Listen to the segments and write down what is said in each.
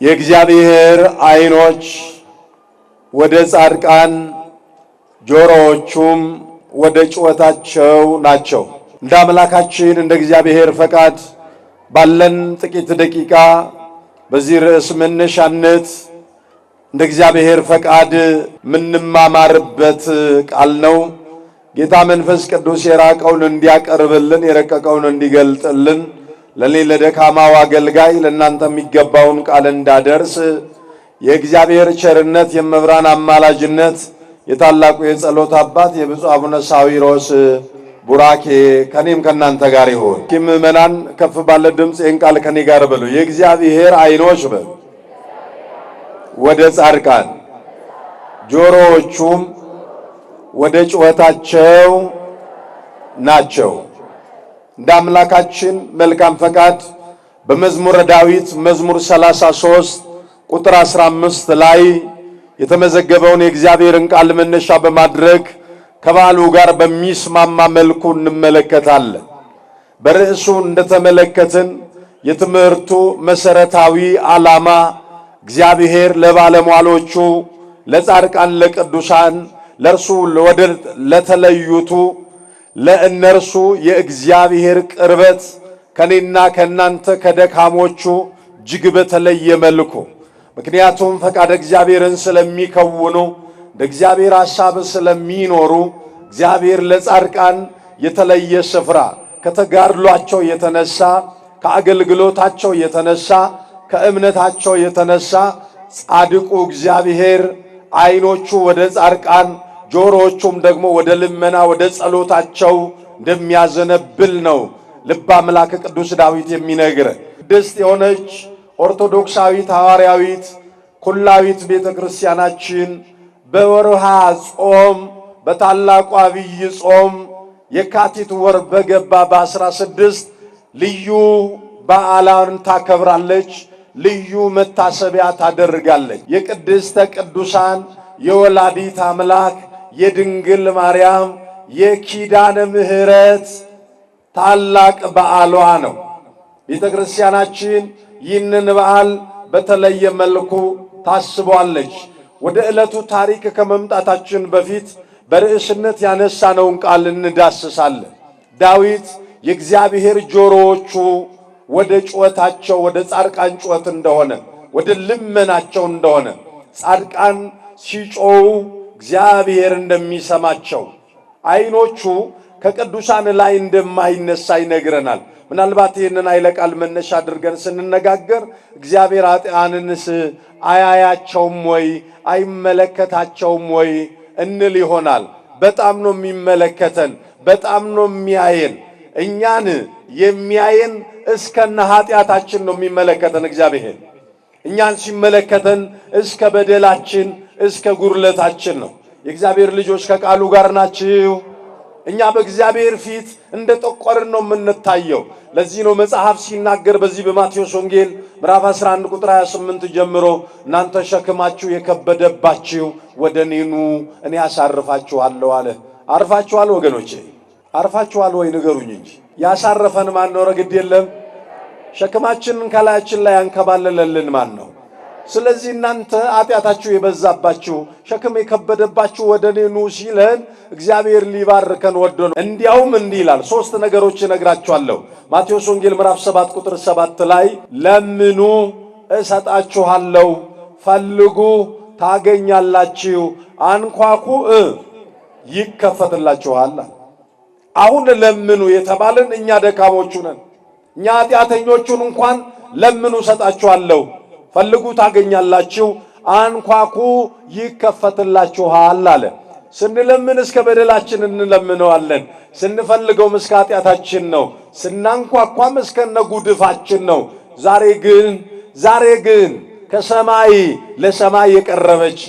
የእግዚአብሔር ዓይኖች ወደ ጻድቃን ጆሮዎቹም ወደ ጩኸታቸው ናቸው። እንደ አምላካችን እንደ እግዚአብሔር ፈቃድ ባለን ጥቂት ደቂቃ በዚህ ርዕስ መነሻነት እንደ እግዚአብሔር ፈቃድ ምንማማርበት ቃል ነው። ጌታ መንፈስ ቅዱስ የራቀውን እንዲያቀርብልን የረቀቀውን እንዲገልጥልን ለኔ ለደካማው አገልጋይ ለእናንተ የሚገባውን ቃል እንዳደርስ የእግዚአብሔር ቸርነት የመብራን አማላጅነት የታላቁ የጸሎት አባት የብፁዕ አቡነ ሳዊሮስ ቡራኬ ከኔም ከናንተ ጋር ይሁን። ምእመናን ከፍ ባለ ድምፅ ይህን ቃል ከኔ ጋር በሉ። የእግዚአብሔር ዓይኖች በሉ ወደ ጻድቃን ጆሮዎቹም ወደ ጩኸታቸው ናቸው። እንደ አምላካችን መልካም ፈቃድ በመዝሙረ ዳዊት መዝሙር 33 ቁጥር 15 ላይ የተመዘገበውን የእግዚአብሔርን ቃል መነሻ በማድረግ ከበዓሉ ጋር በሚስማማ መልኩ እንመለከታለን። በርዕሱ እንደተመለከትን የትምህርቱ መሰረታዊ ዓላማ እግዚአብሔር ለባለሟሎቹ ለጻድቃን ለቅዱሳን ለእርሱ ለተለዩቱ ለእነርሱ የእግዚአብሔር ቅርበት ከኔና ከናንተ ከደካሞቹ እጅግ በተለየ መልኩ ምክንያቱም ፈቃድ እግዚአብሔርን ስለሚከውኑ እንደ እግዚአብሔር ሐሳብ ስለሚኖሩ እግዚአብሔር ለጻድቃን የተለየ ስፍራ ከተጋድሏቸው የተነሳ ከአገልግሎታቸው የተነሳ ከእምነታቸው የተነሳ ጻድቁ እግዚአብሔር ዓይኖቹ ወደ ጻድቃን ጆሮዎቹም ደግሞ ወደ ልመና ወደ ጸሎታቸው እንደሚያዘነብል ነው ልበ አምላክ ቅዱስ ዳዊት የሚነግረን። ቅድስት የሆነች ኦርቶዶክሳዊት ሐዋርያዊት ኩላዊት ቤተክርስቲያናችን በወርሃ ጾም በታላቁ ዐቢይ ጾም የካቲት ወር በገባ በ16 ልዩ በዓላን ታከብራለች። ልዩ መታሰቢያ ታደርጋለች። የቅድስተ ቅዱሳን የወላዲት አምላክ የድንግል ማርያም የኪዳነ ምሕረት ታላቅ በዓሏ ነው። ቤተክርስቲያናችን ይህንን በዓል በተለየ መልኩ ታስቧለች። ወደ ዕለቱ ታሪክ ከመምጣታችን በፊት በርዕስነት ያነሳነውን ቃል እንዳስሳለን። ዳዊት የእግዚአብሔር ጆሮዎቹ ወደ ጩኸታቸው ወደ ጻድቃን ጩኸት እንደሆነ ወደ ልመናቸው እንደሆነ ጻድቃን ሲጮሁ እግዚአብሔር እንደሚሰማቸው ዓይኖቹ ከቅዱሳን ላይ እንደማይነሳ ይነግረናል። ምናልባት ይህንን ኃይለ ቃል መነሻ አድርገን ስንነጋገር እግዚአብሔር ኃጥአንንስ አያያቸውም ወይ አይመለከታቸውም ወይ እንል ይሆናል። በጣም ነው የሚመለከተን፣ በጣም ነው የሚያየን። እኛን የሚያየን እስከነ ኃጢአታችን ነው የሚመለከተን እግዚአብሔር። እኛን ሲመለከተን እስከ በደላችን እስከ ጉድለታችን ነው። የእግዚአብሔር ልጆች ከቃሉ ጋር ናችሁ። እኛ በእግዚአብሔር ፊት እንደ ጠቆርን ነው የምንታየው። ለዚህ ነው መጽሐፍ ሲናገር በዚህ በማቴዎስ ወንጌል ምዕራፍ 11 ቁጥር 28 ጀምሮ እናንተ ሸክማችሁ የከበደባችሁ ወደ እኔ ኑ እኔ አሳርፋችኋለሁ አለ። አርፋችኋል ወገኖቼ? አርፋችኋል ወይ ንገሩኝ እንጂ። ያሳረፈን ማን ነው? ረግድ የለም። ሸክማችንን ከላያችን ላይ አንከባለለልን ማን ነው? ስለዚህ እናንተ ኃጢአታችሁ የበዛባችሁ ሸክም የከበደባችሁ ወደ እኔ ኑ ሲለን እግዚአብሔር ሊባርከን ወዶ ነው። እንዲያውም እንዲህ ይላል። 3 ነገሮች እነግራችኋለሁ። ማቴዎስ ወንጌል ምዕራፍ 7 ቁጥር 7 ላይ ለምኑ እሰጣችኋለሁ፣ ፈልጉ ታገኛላችሁ፣ አንኳኩ ይከፈትላችኋል። አሁን ለምኑ የተባለን እኛ ደካሞቹ ነን። እኛ ኃጢአተኞቹን እንኳን ለምኑ እሰጣችኋለሁ፣ ፈልጉ ታገኛላችሁ፣ አንኳኩ ይከፈትላችኋል አለ። ስንለምን እስከ በደላችን እንለምነዋለን። ስንፈልገውም እስከ ኃጢአታችን ነው። ስናንኳኳም እስከነ ጉድፋችን ነው። ዛሬ ግን ከሰማይ ለሰማይ የቀረበች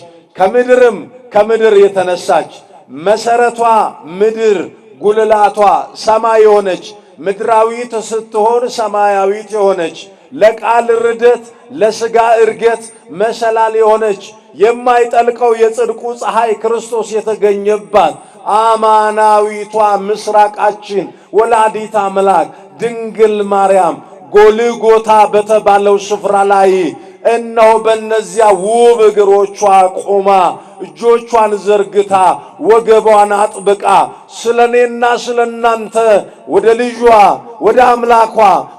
ከምድር የተነሳች መሰረቷ ምድር ጉልላቷ ሰማይ የሆነች ምድራዊት ስትሆን ሰማያዊት የሆነች ለቃል ርደት ለሥጋ እርገት መሰላል የሆነች የማይጠልቀው የጽድቁ ፀሐይ ክርስቶስ የተገኘባት አማናዊቷ ምስራቃችን ወላዲተ አምላክ ድንግል ማርያም ጎልጎታ በተባለው ስፍራ ላይ እነሆ በእነዚያ ውብ እግሮቿ ቆማ እጆቿን ዘርግታ ወገቧን አጥብቃ ስለኔና ስለናንተ ወደ ልጇ ወደ አምላኳ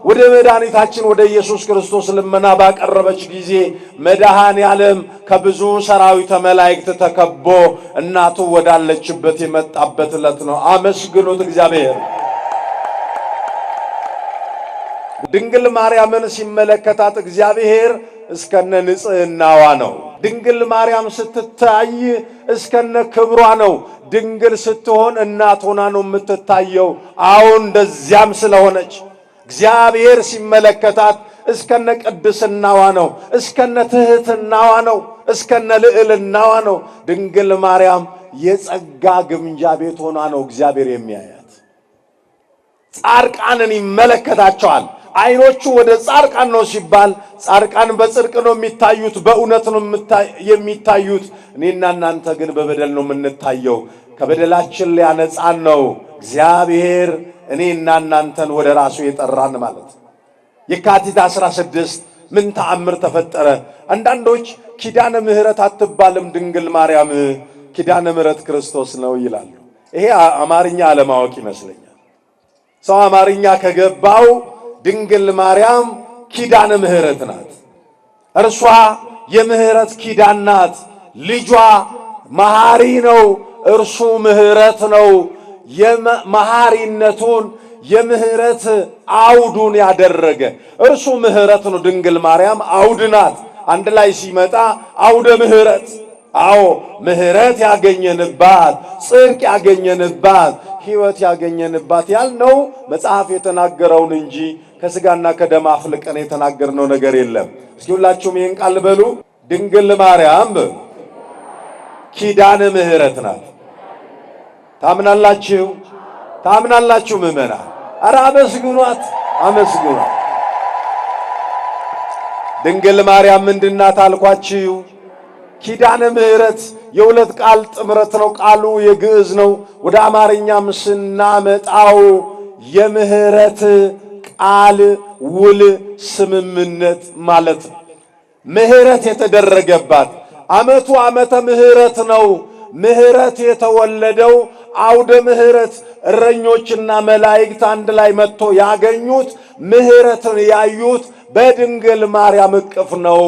ወደ መድኃኒታችን ወደ ኢየሱስ ክርስቶስ ልመና ባቀረበች ጊዜ መድኃኔ ዓለም ከብዙ ሰራዊተ መላእክት ተከቦ እናቱ ወዳለችበት የመጣበት ዕለት ነው። አመስግኑት እግዚአብሔር። ድንግል ማርያምን ሲመለከታት እግዚአብሔር እስከነ ንጽህናዋ ነው። ድንግል ማርያም ስትታይ እስከነ ክብሯ ነው። ድንግል ስትሆን እናት ሆና ነው የምትታየው። አሁን እንደዚያም ስለሆነች እግዚአብሔር ሲመለከታት እስከነ ቅድስናዋ ነው፣ እስከነ ትህትናዋ ነው፣ እስከነ ልዕልናዋ ነው። ድንግል ማርያም የጸጋ ግምጃ ቤት ሆና ነው እግዚአብሔር የሚያያት። ጻድቃንን ይመለከታቸዋል። አይኖቹ ወደ ጻድቃን ነው ሲባል ጻድቃን በጽድቅ ነው የሚታዩት፣ በእውነት ነው የሚታዩት። እኔና እናንተ ግን በበደል ነው የምንታየው። ከበደላችን ሊያነጻን ነው እግዚአብሔር እኔና እናንተን ወደ ራሱ የጠራን ማለት። የካቲት 16 ምን ተአምር ተፈጠረ? አንዳንዶች ኪዳነ ምሕረት አትባልም ድንግል ማርያም ኪዳነ ምሕረት ክርስቶስ ነው ይላሉ። ይሄ አማርኛ አለማወቅ ይመስለኛል። ሰው አማርኛ ከገባው ድንግል ማርያም ኪዳነ ምሕረት ናት። እርሷ የምሕረት ኪዳን ናት። ልጇ መሐሪ ነው፣ እርሱ ምሕረት ነው። የመሐሪነቱን የምሕረት አውዱን ያደረገ እርሱ ምሕረት ነው። ድንግል ማርያም አውድ ናት። አንድ ላይ ሲመጣ አውደ ምሕረት። አዎ ምሕረት ያገኘንባት፣ ጽድቅ ያገኘንባት፣ ሕይወት ያገኘንባት ያልነው መጽሐፍ የተናገረውን እንጂ ከስጋና ከደም አፍልቀን የተናገርነው ነገር የለም። እስኪ ሁላችሁም ይህን ቃል በሉ። ድንግል ማርያም ኪዳነ ምሕረት ናት። ታምናላችሁ? ታምናላችሁ ምእመናን? ኧረ አመስግኗት፣ አመስግኗት። ድንግል ማርያም ምንድን ናት አልኳችሁ? ኪዳነ ምሕረት የሁለት ቃል ጥምረት ነው። ቃሉ የግዕዝ ነው። ወደ አማርኛም ስናመጣው የምህረት ቃል ውል ስምምነት ማለት ነው። ምህረት የተደረገባት ዓመቱ ዓመተ ምህረት ነው። ምህረት የተወለደው አውደ ምህረት እረኞችና መላእክት አንድ ላይ መጥቶ ያገኙት ምህረትን ያዩት በድንግል ማርያም እቅፍ ነው።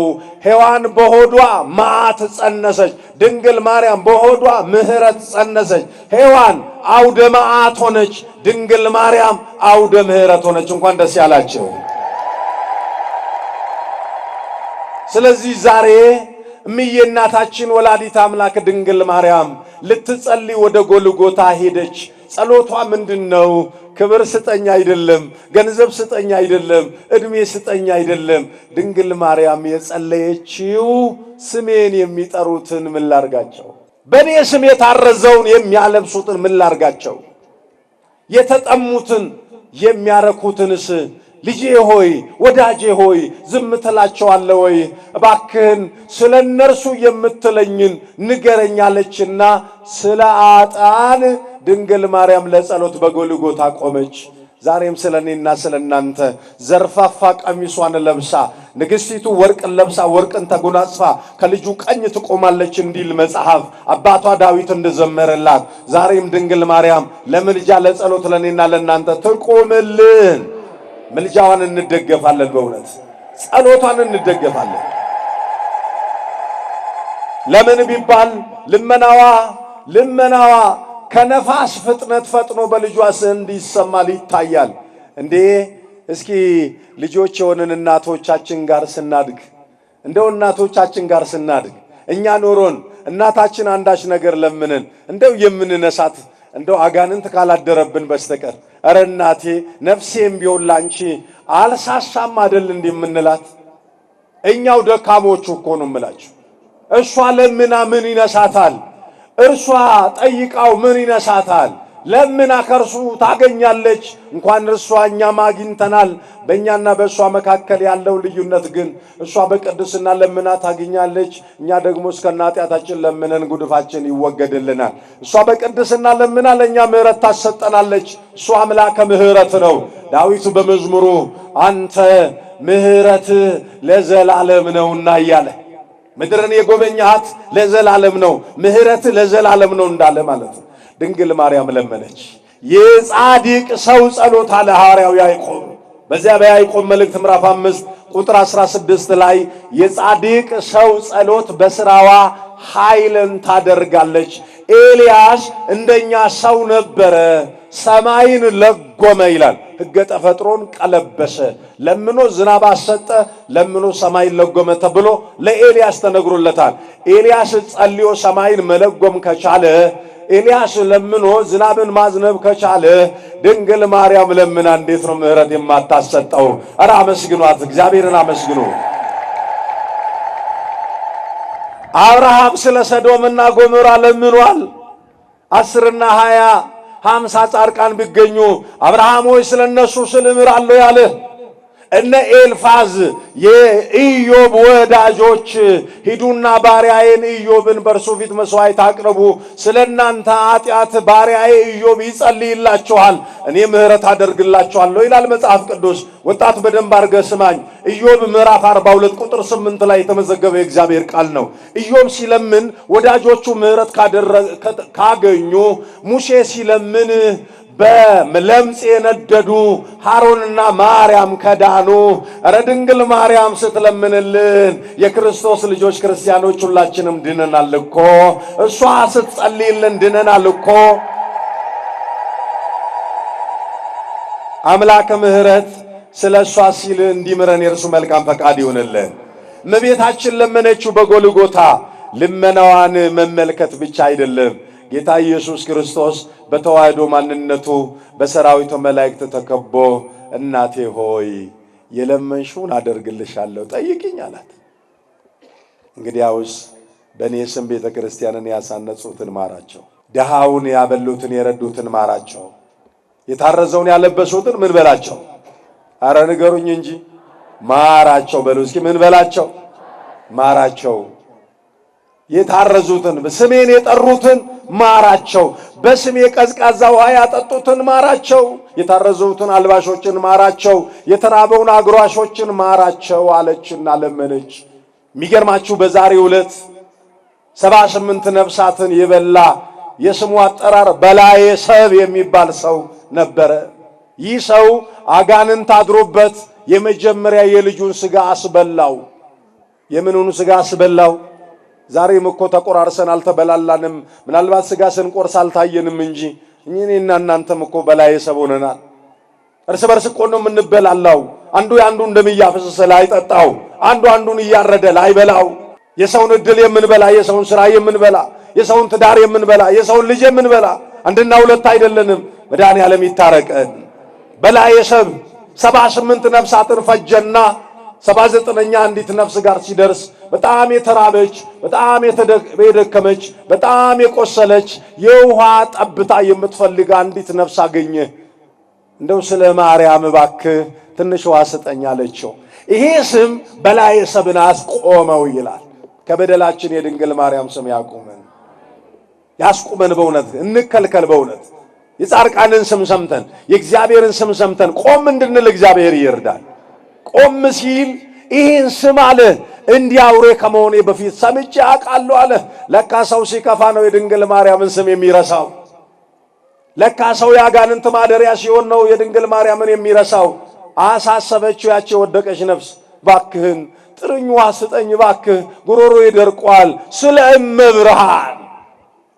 ሔዋን በሆዷ መዓት ጸነሰች። ድንግል ማርያም በሆዷ ምህረት ጸነሰች። ሔዋን አውደ መዓት ሆነች። ድንግል ማርያም አውደ ምህረት ሆነች። እንኳን ደስ ያላችሁ። ስለዚህ ዛሬ እምዬ እናታችን ወላዲተ አምላክ ድንግል ማርያም ልትጸልይ ወደ ጎልጎታ ሄደች። ጸሎቷ ምንድነው? ክብር ስጠኝ አይደለም፣ ገንዘብ ስጠኝ አይደለም፣ እድሜ ስጠኝ አይደለም። ድንግል ማርያም የጸለየችው ስሜን የሚጠሩትን ምን ላርጋቸው? በኔ ስም የታረዘውን የሚያለብሱትን ምን ላርጋቸው? የተጠሙትን የሚያረኩትንስ ልጄ ሆይ ወዳጄ ሆይ ዝም ትላቸዋለህ ወይ? እባክህን ስለ እነርሱ የምትለኝን ንገረኛለችና ስለ አጣን ድንግል ማርያም ለጸሎት በጎልጎታ ቆመች። ዛሬም ስለ እኔና ስለ እናንተ ዘርፋፋ ቀሚሷን ለብሳ ንግሥቲቱ ወርቅን ለብሳ ወርቅን ተጎናጽፋ ከልጁ ቀኝ ትቆማለች እንዲል መጽሐፍ አባቷ ዳዊት እንደዘመረላት ዛሬም ድንግል ማርያም ለምልጃ ለጸሎት ለእኔና ለእናንተ ትቆምልን። ምልጃዋን እንደገፋለን። በእውነት ጸሎቷን እንደገፋለን። ለምን ቢባል ልመናዋ ከነፋስ ፍጥነት ፈጥኖ በልጇ ዘንድ ይሰማል፣ ይታያል። እንዴ እስኪ ልጆች የሆንን እናቶቻችን ጋር ስናድግ እንደው እናቶቻችን ጋር ስናድግ እኛ ኖሮን እናታችን አንዳች ነገር ለምንን እንደው የምንነሳት እንደው አጋንንት ካላደረብን በስተቀር አረ እናቴ ነፍሴም ቢሆን ላንቺ አልሳሳም አይደል እንደምንላት እኛው ደካሞቹ እኮ ነው የምላችሁ። እሷ ለምና ምን ይነሳታል? እርሷ ጠይቃው ምን ይነሳታል? ለምና ከርሱ ታገኛለች። እንኳን እርሷ እኛም አግኝተናል። በእኛና በእሷ መካከል ያለው ልዩነት ግን እሷ በቅድስና ለምና ታገኛለች፣ እኛ ደግሞ እስከነ ኃጢአታችን ለምነን ጉድፋችን ይወገድልናል። እሷ በቅድስና ለምና ለእኛ ምሕረት ታሰጠናለች። እሷ አምላከ ምሕረት ነው። ዳዊቱ በመዝሙሩ አንተ ምሕረት ለዘላለም ነውና እያለ ምድርን የጎበኛት ለዘላለም ነው፣ ምሕረት ለዘላለም ነው እንዳለ ማለት ነው። ድንግል ማርያም ለመነች። የጻድቅ ሰው ጸሎት አለ ሐዋርያው ያዕቆብ በዚያ በያዕቆብ መልእክት ምዕራፍ 5 ቁጥር 16 ላይ የጻድቅ ሰው ጸሎት በስራዋ ኃይልን ታደርጋለች። ኤልያስ እንደኛ ሰው ነበረ፣ ሰማይን ለጎመ ይላል። ሕገ ተፈጥሮን ቀለበሰ፣ ለምኖ ዝናብ አሰጠ፣ ለምኖ ሰማይን ለጎመ ተብሎ ለኤልያስ ተነግሮለታል። ኤልያስ ጸልዮ ሰማይን መለጎም ከቻለ፣ ኤልያስ ለምኖ ዝናብን ማዝነብ ከቻለ፣ ድንግል ማርያም ለምና እንዴት ነው ምሕረት የማታሰጠው? ኧረ አመስግኗት፣ እግዚአብሔርን አመስግኑ። አብርሃም ስለ ሰዶምና ጎሞራ ለምኗል። 10 እና 20 50 ጻድቃን ቢገኙ አብርሃም ሆይ ስለነሱ ስል እምራለሁ ያለ እነ ኤልፋዝ የኢዮብ ወዳጆች ሂዱና ባሪያዬን ኢዮብን በእርሱ ፊት መስዋዕት አቅርቡ፣ ስለናንተ ኃጢአት ባሪያዬ ኢዮብ ይጸልይላችኋል፣ እኔ ምሕረት አደርግላችኋለሁ ይላል መጽሐፍ ቅዱስ። ወጣት በደንብ አድርገህ ስማኝ። ኢዮብ ምዕራፍ 42 ቁጥር 8 ላይ የተመዘገበ የእግዚአብሔር ቃል ነው። ኢዮብ ሲለምን ወዳጆቹ ምሕረት ካገኙ፣ ሙሴ ሲለምን በለምጽ የነደዱ አሮንና ማርያም ከዳኑ፣ ኧረ ድንግል ማርያም ስትለምንልን የክርስቶስ ልጆች ክርስቲያኖች ሁላችንም ድነናል እኮ። እሷ ስትጸልይልን ድነናል እኮ። አምላከ ምሕረት ስለ እሷ ሲል እንዲምረን የእርሱ መልካም ፈቃድ ይሁንልን። እመቤታችን ለመነችው በጎልጎታ። ልመናዋን መመልከት ብቻ አይደለም፣ ጌታ ኢየሱስ ክርስቶስ በተዋህዶ ማንነቱ በሰራዊቱ መላእክት ተከቦ እናቴ ሆይ የለመንሽውን አደርግልሻለሁ ጠይቂኝ አላት። እንግዲያውስ በእኔ ስም ቤተ ክርስቲያንን ያሳነጹትን ማራቸው፣ ድሃውን ያበሉትን የረዱትን ማራቸው፣ የታረዘውን ያለበሱትን ምን በላቸው? አረ ንገሩኝ እንጂ ማራቸው በሉ እስኪ። ምን በላቸው? ማራቸው። የታረዙትን ስሜን የጠሩትን ማራቸው። በስሜ ቀዝቃዛ ውሃ ያጠጡትን ማራቸው። የታረዙትን አልባሾችን ማራቸው። የተራበውን አጉራሾችን ማራቸው አለችና ለመነች። የሚገርማችሁ በዛሬው ዕለት 78 ነፍሳትን የበላ የስሙ አጠራር በላዬ ሰብ የሚባል ሰው ነበረ። ይህ ሰው አጋንንት አድሮበት የመጀመሪያ የልጁን ስጋ አስበላው። የምኑን ስጋ አስበላው? ዛሬም እኮ ተቆራርሰን አልተበላላንም። ምናልባት ስጋ ስንቆርስ አልታየንም እንጂ እኔና እናንተም እኮ በላዬ ሰብ ሆነናል። እርስ በርስ እኮ ነው የምንበላላው። አንዱ የአንዱን ደም እያፈሰሰ ላይጠጣው፣ አንዱ አንዱን እያረደ ላይበላው። የሰውን እድል የምንበላ፣ የሰውን ስራ የምንበላ፣ የሰውን ትዳር የምንበላ፣ የሰውን ልጅ የምንበላ አንድና ሁለት አይደለንም። መድኃኔዓለም ይታረቀን። በላዬ ሰብ 78 ነፍሳትን ፈጀና 79ኛ አንዲት ነፍስ ጋር ሲደርስ በጣም የተራበች፣ በጣም የደከመች፣ በጣም የቆሰለች የውሃ ጠብታ የምትፈልግ አንዲት ነፍስ አገኘ። እንደው ስለ ማርያም እባክህ ትንሽ ውሃ ስጠኝ አለችው። ይሄ ስም በላዬ ሰብን አስቆመው ይላል። ከበደላችን የድንግል ማርያም ስም ያቁመን፣ ያስቁመን። በእውነት እንከልከል። በእውነት የጻድቃንን ስም ሰምተን የእግዚአብሔርን ስም ሰምተን ቆም እንድንል እግዚአብሔር ይርዳል። ቆም ሲል ይህን ስም አለ እንዲህ አውሬ ከመሆኔ በፊት ሰምቼ አውቃለሁ አለ። ለካ ሰው ሲከፋ ነው የድንግል ማርያምን ስም የሚረሳው። ለካ ሰው ያጋንንት ማደሪያ ሲሆን ነው የድንግል ማርያምን የሚረሳው። አሳሰበችው ያቺ የወደቀች ነፍስ፣ ባክህን ጥርኝ ውሃ ስጠኝ ባክህ፣ ጉሮሮ ይደርቋል። ስለ እመብርሃን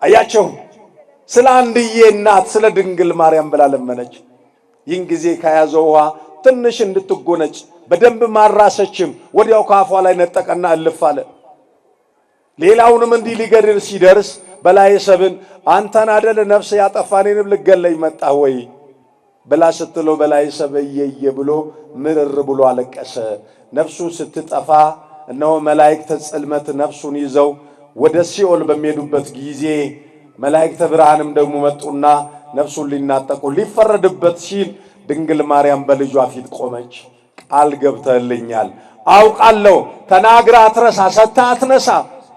አያቸው፣ ስለ አንድዬ እናት ስለ ድንግል ማርያም ብላ ለመነች። ይህን ጊዜ ከያዘው ውሃ ትንሽ እንድትጎነጭ በደንብ ማራሰችም። ወዲያው ካፏ ላይ ነጠቀና እልፍ አለ። ሌላውንም እንዲህ ሊገድል ሲደርስ በላዬ ሰብን አንተን አደለ ነፍስ ያጠፋኔንም ልገለኝ መጣ ወይ ብላ ስትለው በላዬ ሰብ እየየ ብሎ ምርር ብሎ አለቀሰ። ነፍሱ ስትጠፋ እነሆ መላእክተ ጽልመት ነፍሱን ይዘው ወደ ሲኦል በሚሄዱበት ጊዜ መላእክተ ብርሃንም ደግሞ መጡና ነፍሱን ሊናጠቁ ሊፈረድበት ሲል ድንግል ማርያም በልጇ ፊት ቆመች። ቃል ገብተልኛል፣ አውቃለሁ፣ ተናግራ አትረሳ፣ ሰጥታ አትነሳ።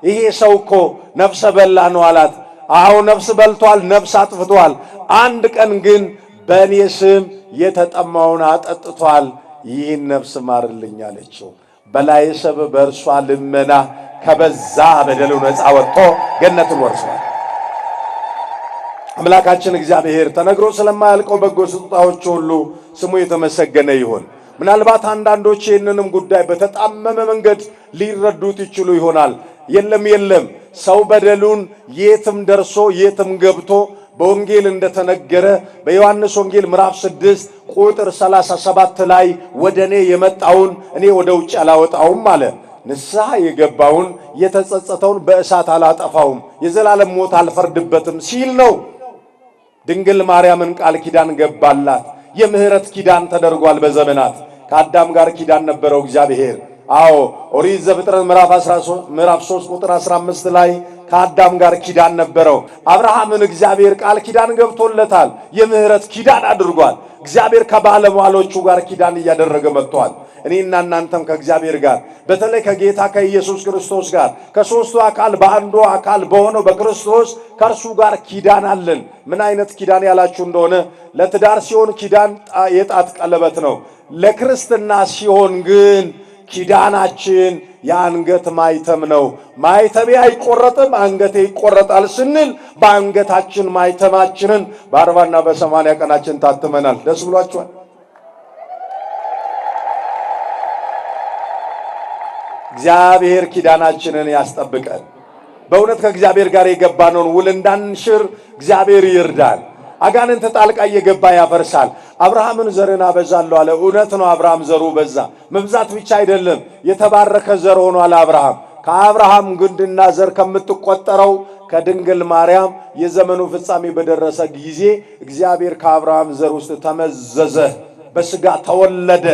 ይሄ ሰው እኮ ነፍሰ በላ ነው አላት። አዎ ነፍስ በልቷል፣ ነፍስ አጥፍቷል። አንድ ቀን ግን በእኔ ስም የተጠማውን አጠጥቷል። ይህን ነፍስ ማርልኝ አለችው። በላይ ሰብ በእርሷ ልመና ከበዛ በደሉ ነፃ ወጥቶ ገነትን ወርሷል። አምላካችን እግዚአብሔር ተነግሮ ስለማያልቀው በጎ ስጦታዎች ሁሉ ስሙ የተመሰገነ ይሁን። ምናልባት አንዳንዶች ይህንንም ጉዳይ በተጣመመ መንገድ ሊረዱት ይችሉ ይሆናል። የለም ሰው በደሉን የትም ደርሶ የትም ገብቶ በወንጌል እንደተነገረ በዮሐንስ ወንጌል ምዕራፍ 6 ቁጥር 37 ላይ ወደኔ የመጣውን እኔ ወደ ውጭ አላወጣውም አለ። ንስሐ የገባውን የተጸጸተውን በእሳት አላጠፋውም፣ የዘላለም ሞት አልፈርድበትም ሲል ነው። ድንግል ማርያምን ቃል ኪዳን ገባላት። የምህረት ኪዳን ተደርጓል በዘመናት። ከአዳም ጋር ኪዳን ነበረው እግዚአብሔር። አዎ ኦሪት ዘፍጥረት ምዕራፍ 3 ቁጥር 15 ላይ ከአዳም ጋር ኪዳን ነበረው። አብርሃምን እግዚአብሔር ቃል ኪዳን ገብቶለታል። የምህረት ኪዳን አድርጓል። እግዚአብሔር ከባለሟሎቹ ጋር ኪዳን እያደረገ መጥቷል። እኔና እናንተም ከእግዚአብሔር ጋር በተለይ ከጌታ ከኢየሱስ ክርስቶስ ጋር ከሦስቱ አካል በአንዱ አካል በሆነው በክርስቶስ ከእርሱ ጋር ኪዳን አለን። ምን አይነት ኪዳን ያላችሁ እንደሆነ ለትዳር ሲሆን ኪዳን የጣት ቀለበት ነው። ለክርስትና ሲሆን ግን ኪዳናችን የአንገት ማይተም ነው። ማይተሜ አይቆረጥም አንገቴ ይቆረጣል ስንል በአንገታችን ማይተማችንን በ40ና በ80 ቀናችን ታትመናል። ደስ ብሏችኋል? እግዚአብሔር ኪዳናችንን ያስጠብቀን። በእውነት ከእግዚአብሔር ጋር የገባነውን ውል እንዳንሽር እግዚአብሔር ይርዳል። አጋንንት ጣልቃ እየገባ ያፈርሳል። አብርሃምን ዘርን አበዛለሁ አለ። እውነት ነው፣ አብርሃም ዘሩ በዛ። መብዛት ብቻ አይደለም፣ የተባረከ ዘር ሆኗል አብርሃም። ከአብርሃም ግንድና ዘር ከምትቆጠረው ከድንግል ማርያም የዘመኑ ፍጻሜ በደረሰ ጊዜ እግዚአብሔር ከአብርሃም ዘር ውስጥ ተመዘዘ፣ በስጋ ተወለደ፣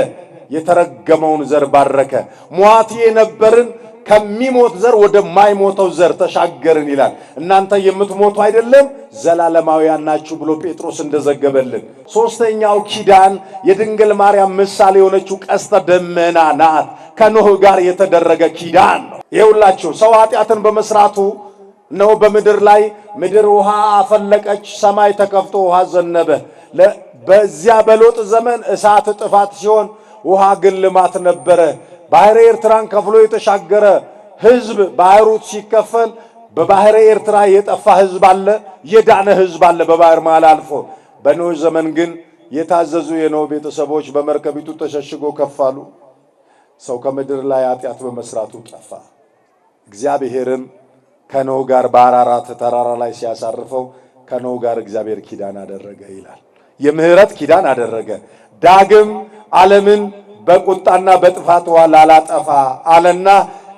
የተረገመውን ዘር ባረከ። ሟት የነበርን ከሚሞት ዘር ወደ ማይሞተው ዘር ተሻገርን ይላል። እናንተ የምትሞቱ አይደለም ዘላለማውያን ናችሁ ብሎ ጴጥሮስ እንደዘገበልን። ሶስተኛው ኪዳን የድንግል ማርያም ምሳሌ የሆነችው ቀስተ ደመና ናት። ከኖህ ጋር የተደረገ ኪዳን ነው። ይኸውላችሁ ሰው ኃጢአትን በመስራቱ ነው በምድር ላይ ምድር ውሃ አፈለቀች፣ ሰማይ ተከፍቶ ውሃ ዘነበ። በዚያ በሎጥ ዘመን እሳት ጥፋት ሲሆን ውሃ ግን ልማት ነበረ። ባህረ ኤርትራን ከፍሎ የተሻገረ ሕዝብ ባህሩ ሲከፈል በባህረ ኤርትራ የጠፋ ሕዝብ አለ፣ የዳነ ሕዝብ አለ በባህር መሃል አልፎ። በኖህ ዘመን ግን የታዘዙ የኖህ ቤተሰቦች በመርከቢቱ ተሸሽጎ ከፋሉ። ሰው ከምድር ላይ ኃጢአት በመስራቱ ጠፋ። እግዚአብሔርም ከኖህ ጋር በአራራት ተራራ ላይ ሲያሳርፈው ከኖህ ጋር እግዚአብሔር ኪዳን አደረገ ይላል። የምህረት ኪዳን አደረገ። ዳግም ዓለምን በቁጣና በጥፋት ውሃ ላላጠፋ አለና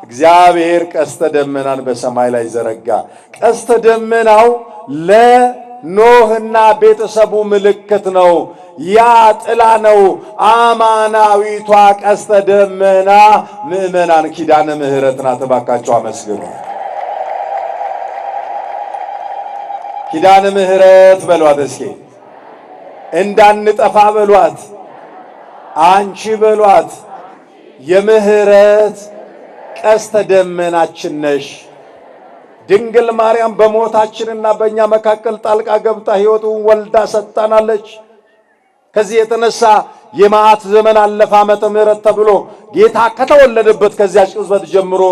እግዚአብሔር ቀስተ ደመናን በሰማይ ላይ ዘረጋ። ቀስተ ደመናው ለኖህና ቤተሰቡ ምልክት ነው። ያ ጥላ ነው። አማናዊቷ ቀስተ ደመና ምእመናን ኪዳነ ምህረት ናት። እባካችሁ አመስግኑ። ኪዳነ ምህረት በሏት እስኪ፣ እንዳንጠፋ በሏት፣ አንቺ በሏት። የምህረት ቀስተ ደመናችን ነሽ። ድንግል ማርያም በሞታችንና በእኛ መካከል ጣልቃ ገብታ ሕይወቱን ወልዳ ሰጥታናለች። ከዚህ የተነሳ የመዓት ዘመን አለፈ ዓመተ ምህረት ተብሎ ጌታ ከተወለደበት ከዚያች ቅጽበት ጀምሮ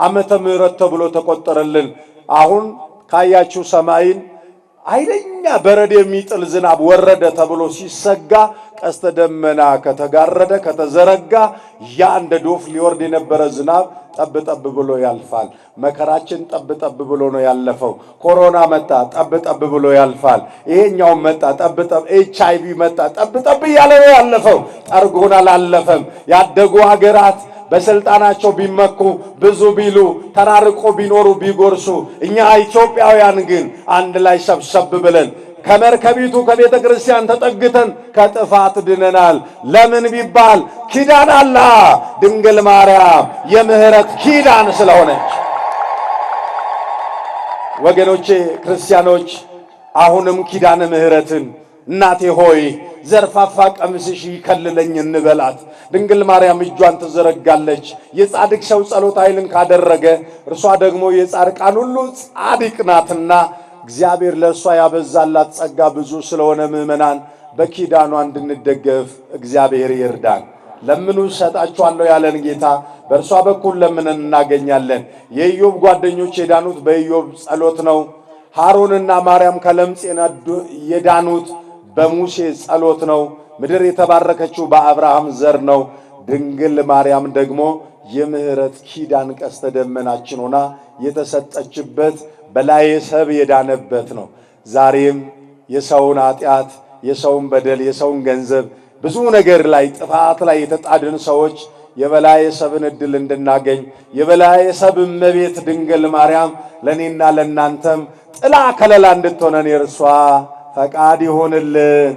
ዓመተ ምህረት ተብሎ ተቆጠረልን። አሁን ካያችሁ ሰማይን ኃይለኛ በረድ የሚጥል ዝናብ ወረደ ተብሎ ሲሰጋ ቀስተ ደመና ከተጋረደ ከተዘረጋ ያ እንደ ዶፍ ሊወርድ የነበረ ዝናብ ጠብ ጠብ ብሎ ያልፋል። መከራችን ጠብ ጠብ ብሎ ነው ያለፈው። ኮሮና መጣ፣ ጠብ ጠብ ብሎ ያልፋል። ይሄኛው መጣ፣ ጠብ ጠብ፣ HIV መጣ፣ ጠብ ጠብ እያለ ነው ያለፈው። ጠርጎን አላለፈም። ያደጉ ሀገራት በስልጣናቸው ቢመኩ ብዙ ቢሉ ተራርቆ ቢኖሩ ቢጎርሱ፣ እኛ ኢትዮጵያውያን ግን አንድ ላይ ሰብሰብ ብለን ከመርከቢቱ ከቤተ ክርስቲያን ተጠግተን ከጥፋት ድነናል። ለምን ቢባል ኪዳን አላ ድንግል ማርያም የምህረት ኪዳን ስለሆነች። ወገኖቼ ክርስቲያኖች አሁንም ኪዳነ ምሕረትን እናቴ ሆይ ዘርፋፋ ቀሚስሽ ይከልለኝ እንበላት። ድንግል ማርያም እጇን ትዘረጋለች። የጻድቅ ሰው ጸሎት ኃይልን ካደረገ እርሷ ደግሞ የጻድቃን ሁሉ ጻድቅ ናትና እግዚአብሔር ለእርሷ ያበዛላት ጸጋ ብዙ ስለሆነ ምእመናን በኪዳኗ እንድንደገፍ እግዚአብሔር ይርዳን። ለምኑ እሰጣችኋለሁ ያለን ጌታ በእርሷ በኩል ለምነን እናገኛለን። የኢዮብ ጓደኞች የዳኑት በኢዮብ ጸሎት ነው። ሃሮንና ማርያም ከለምጽ የዳኑት በሙሴ ጸሎት ነው። ምድር የተባረከችው በአብርሃም ዘር ነው። ድንግል ማርያም ደግሞ የምህረት ኪዳን ቀስተ ደመናችን ሆና የተሰጠችበት በላይ ሰብ የዳነበት ነው። ዛሬም የሰውን ኃጢአት፣ የሰውን በደል፣ የሰውን ገንዘብ ብዙ ነገር ላይ ጥፋት ላይ የተጣድን ሰዎች የበላይ ሰብን እድል እንድናገኝ የበላይ ሰብ እመቤት ድንግል ማርያም ለኔና ለናንተም ጥላ ከለላ እንድትሆነን የእርሷ ፈቃድ ይሁንልን።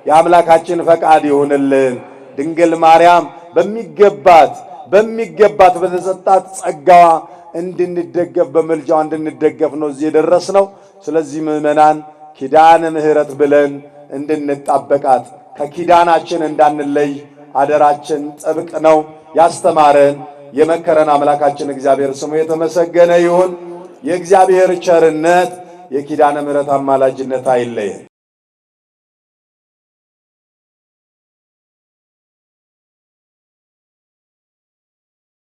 የአምላካችን ፈቃድ ይሁንልን። ድንግል ማርያም በሚገባት በተሰጣት ጸጋዋ እንድንደገፍ በመልጃዋ እንድንደገፍ ነው እዚህ የደረስነው። ስለዚህ ምእመናን ኪዳነ ምሕረት ብለን እንድንጣበቃት ከኪዳናችን እንዳንለይ አደራችን ጥብቅ ነው። ያስተማረን የመከረን አምላካችን እግዚአብሔር ስሙ የተመሰገነ ይሁን። የእግዚአብሔር ቸርነት የኪዳነ ምሕረት አማላጅነት አይለየን።